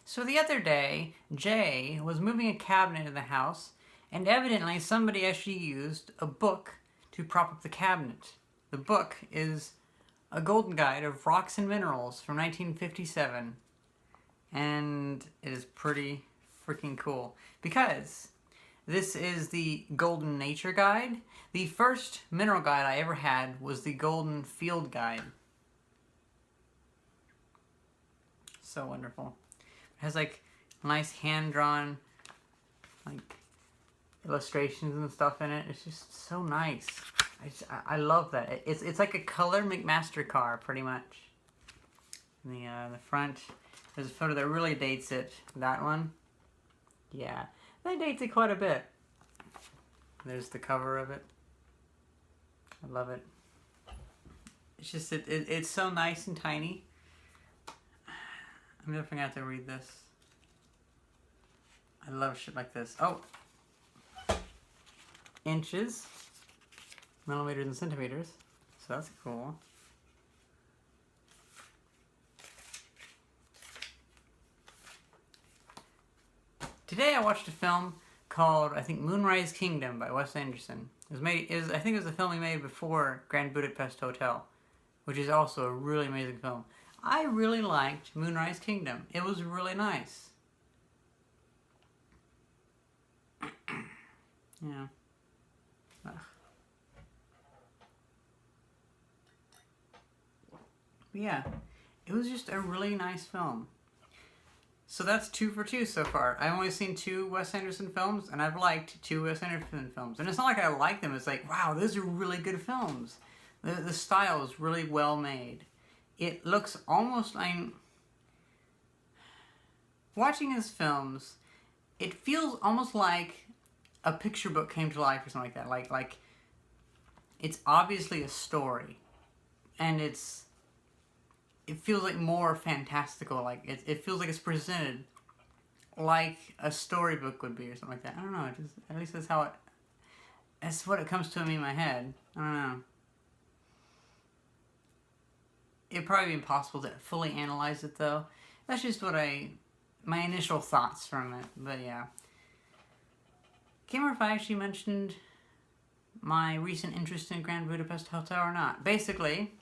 So the other day, Jay was moving a cabinet in the house, and evidently somebody actually used a book to prop up the cabinet. The book is A Golden Guide of Rocks and Minerals from 1957, and it is pretty freaking cool because this is the Golden Nature Guide. The first mineral guide I ever had was the Golden Field Guide. So wonderful. It has like nice hand-drawn like illustrations and stuff in it. It's just so nice. I love that. It's like a color McMaster car, pretty much. The front, there's a photo that really dates it. That one, yeah, that dates it quite a bit. There's the cover of it. I love it. It's just it's so nice and tiny. I'm never gonna have to read this. I love shit like this. Oh, inches, millimeters and centimeters. So that's cool. Today I watched a film called, I think, Moonrise Kingdom by Wes Anderson. I think it was a film he made before Grand Budapest Hotel, which is also a really amazing film. I really liked Moonrise Kingdom. It was really nice. Yeah. Ugh. But yeah, it was just a really nice film. So that's 2 for 2 so far. I've only seen 2 Wes Anderson films, and I've liked 2 Wes Anderson films. And it's not like I like them, it's like, wow, those are really good films. The style is really well made. It looks almost like... Watching his films, it feels almost like a picture book came to life or something like that. Like it's obviously a story. And it feels like more fantastical. Like it feels like it's presented like a storybook would be or something like that. I don't know. At least that's what it comes to me in my head. I don't know. It'd probably be impossible to fully analyze it though. That's just my initial thoughts from it. But yeah. Can't remember if I actually mentioned my recent interest in Grand Budapest Hotel or not. Basically,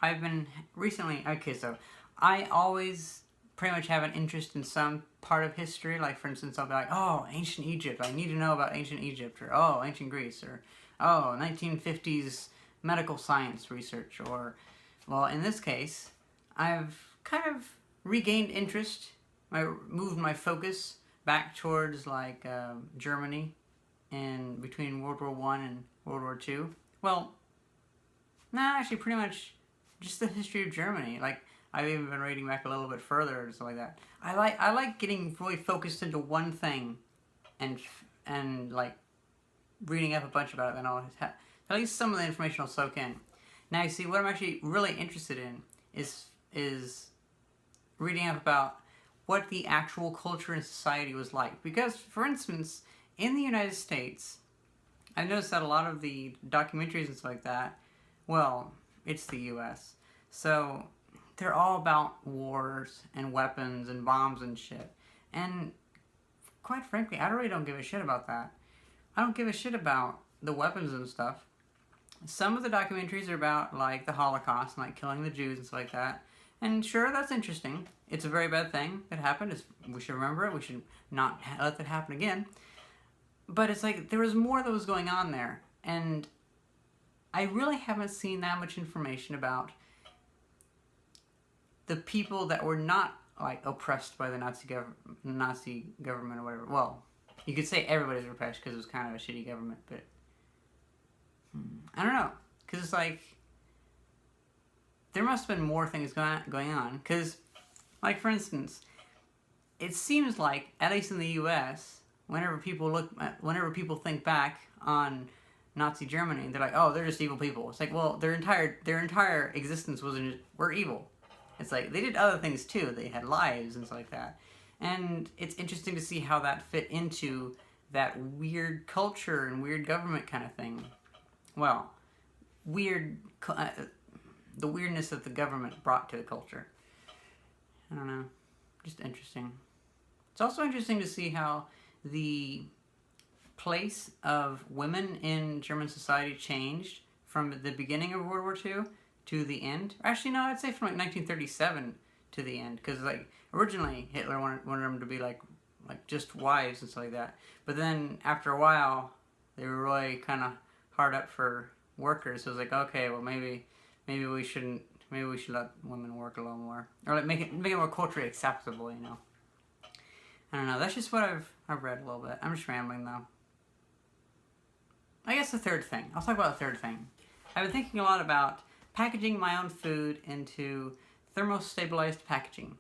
I've been recently, okay, so I always pretty much have an interest in some part of history. Like, for instance, I'll be like, oh, ancient Egypt. I need to know about ancient Egypt. Or, oh, ancient Greece. Or, oh, 1950s medical science research. Or, well, in this case, I've kind of regained interest. I moved my focus back towards, like, Germany and between World War I and World War II. Well, nah, actually, pretty much just the history of Germany. Like, I've even been reading back a little bit further and stuff like that. I like getting really focused into one thing, and like reading up a bunch about it. Then at least some of the information will soak in. Now you see what I'm actually really interested in is reading up about what the actual culture and society was like. Because, for instance, in the United States, I've noticed that a lot of the documentaries and stuff like that, well, it's the U.S. So they're all about wars and weapons and bombs and shit. And quite frankly, I really don't give a shit about that. I don't give a shit about the weapons and stuff. Some of the documentaries are about, like, the Holocaust and, like, killing the Jews and stuff like that. And sure, that's interesting. It's a very bad thing that happened. We should remember it. We should not let that happen again. But it's like, there was more that was going on there. And I really haven't seen that much information about the people that were not, like, oppressed by the Nazi government or whatever. Well, you could say everybody's oppressed because it was kind of a shitty government, but I don't know. Because it's like, there must have been more things going on. Because, like, for instance, it seems like, at least in the U.S., whenever people think back on Nazi Germany, they're like, oh, they're just evil people. It's like, well, their entire existence were evil. It's like, they did other things too. They had lives and stuff like that. And it's interesting to see how that fit into that weird culture and weird government kind of thing. Well, the weirdness that the government brought to the culture. I don't know. just interesting. It's also interesting to see how the place of women in German society changed from the beginning of World War II to the end. Actually, no, I'd say from like 1937 to the end, because like originally Hitler wanted them to be like just wives and stuff like that. But then after a while, they were really kind of hard up for workers. So it was like, okay, well maybe we shouldn't. Maybe we should let women work a little more, or like make it more culturally acceptable. You know. I don't know. That's just what I've read a little bit. I'm just rambling though. I guess the third thing. I'll talk about the third thing. I've been thinking a lot about packaging my own food into thermostabilized packaging.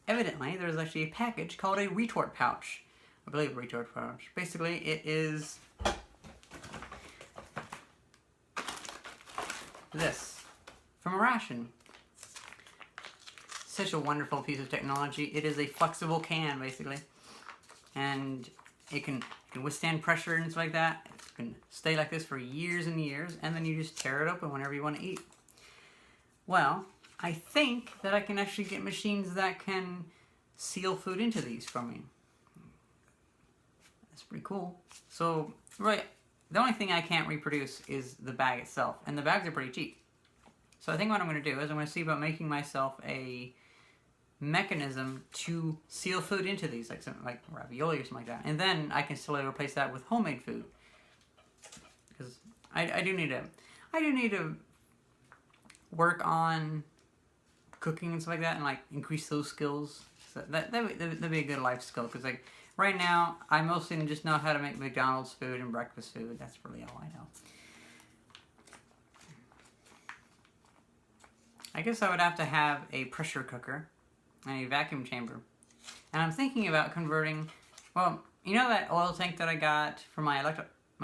Evidently, there's actually a package called a retort pouch. I believe a retort pouch. Basically, it is this from a ration. Such a wonderful piece of technology. It is a flexible can, basically. And it can withstand pressure and stuff like that. It can stay like this for years and years, and then you just tear it open whenever you want to eat. Well, I think that I can actually get machines that can seal food into these for me. That's pretty cool. So, right, the only thing I can't reproduce is the bag itself, and the bags are pretty cheap. So I think what I'm going to do is I'm going to see about making myself a mechanism to seal food into these, like something like ravioli or something like that, and then I can slowly replace that with homemade food. Because I do need to work on cooking and stuff like that, and like increase those skills. So that'd be a good life skill. Because like right now, I mostly just know how to make McDonald's food and breakfast food. That's really all I know. I guess I would have to have a pressure cooker and a vacuum chamber. And I'm thinking about converting, well, you know that oil tank that I got for my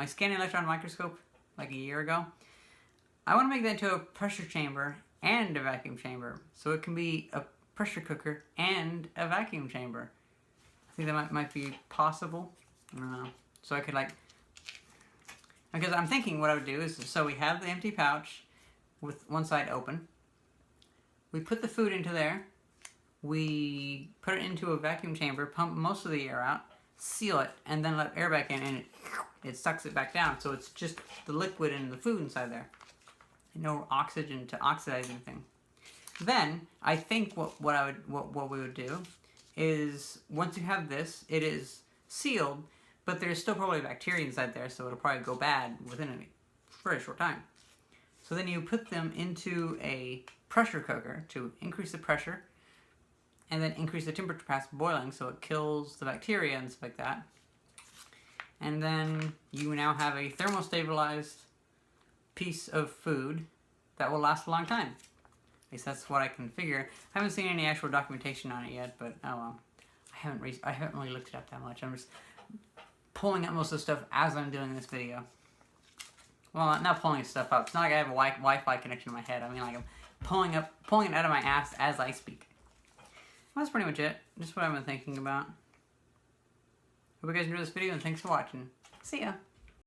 scanning electron microscope like a year ago? I want to make that into a pressure chamber and a vacuum chamber. So it can be a pressure cooker and a vacuum chamber. I think that might be possible. I don't know. So I could like, because I'm thinking what I would do is, so we have the empty pouch with one side open. We put the food into there. We put it into a vacuum chamber, pump most of the air out, seal it, and then let air back in, and it sucks it back down. So it's just the liquid and the food inside there. No oxygen to oxidize anything. Then I think what we would do is, once you have this, it is sealed, but there's still probably bacteria inside there, so it'll probably go bad within a very short time. So then you put them into a pressure cooker to increase the pressure, and then increase the temperature past boiling, so it kills the bacteria and stuff like that. And then you now have a thermostabilized piece of food that will last a long time. At least that's what I can figure. I haven't seen any actual documentation on it yet, but oh well. I haven't really looked it up that much. I'm just pulling up most of the stuff as I'm doing this video. Well, not pulling stuff up. It's not like I have a Wi-Fi connection in my head. I mean, like I'm pulling it out of my ass as I speak. Well, that's pretty much it. Just what I've been thinking about. Hope you guys enjoyed this video, and thanks for watching. See ya!